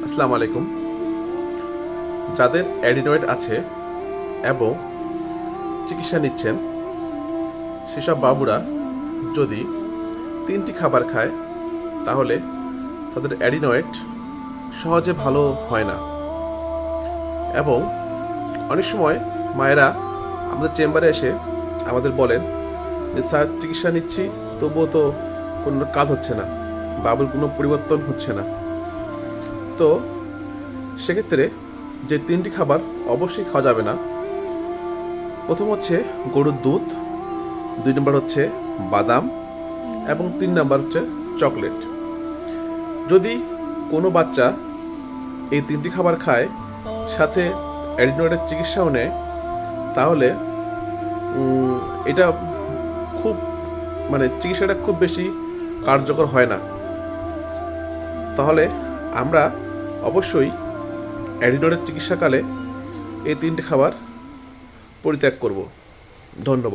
আসসালামু আলাইকুম। যাদের অ্যাডিনয়েড আছে এবং চিকিৎসা নিচ্ছেন সেসব বাবুরা যদি 3টি খাবার খায় তাহলে তাদের অ্যাডিনয়েড সহজে ভালো হয় না। এবং অনেক সময় মায়েরা আমাদের চেম্বারে এসে আমাদের বলেন যে স্যার, চিকিৎসা নিচ্ছি তবুও তো কোনো কাজ হচ্ছে না, বাবুর কোনো পরিবর্তন হচ্ছে না। তো সেক্ষেত্রে যে 3টি খাবার অবশ্যই খাওয়া যাবে না, প্রথম হচ্ছে গরুর দুধ, 2 নম্বর হচ্ছে বাদাম এবং 3 নম্বর হচ্ছে চকলেট। যদি কোনো বাচ্চা এই 3টি খাবার খায়, সাথে অ্যাডিনয়েডের চিকিৎসাও নেয়, তাহলে এটা খুব চিকিৎসাটা খুব বেশি কার্যকর হয় না। তাহলে আমরা অবশ্যই অ্যাডিনয়েডের চিকিৎসাকালে এই 3টি খাবার পরিত্যাগ করব। ধন্যবাদ।